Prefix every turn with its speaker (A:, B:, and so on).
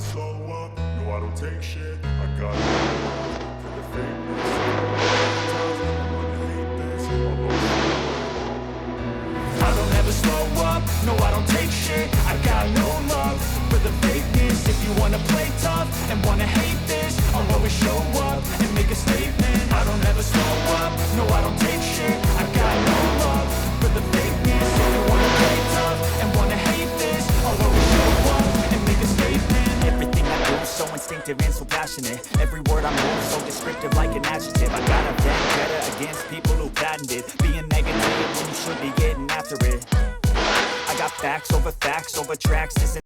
A: slow up, no I don't take shit. I got no love for the fakeness. I'm gonna hate this,
B: I don't ever slow up, no I don't take shit. I got no love for the fakeness. If you wanna play tough and wanna hate this, I'll always show up and make a statement. I don't ever slow up, no I don't take shit. I got no love for the fakeness. If you wanna play tough and wanna hate this, I'll always show up and make a statement. Everything I do is so instinctive and so passionate. Every word I move so descriptive like an adjective. I got a vendetta against people who patented being negative when you should be getting after it. I got facts over tracks. This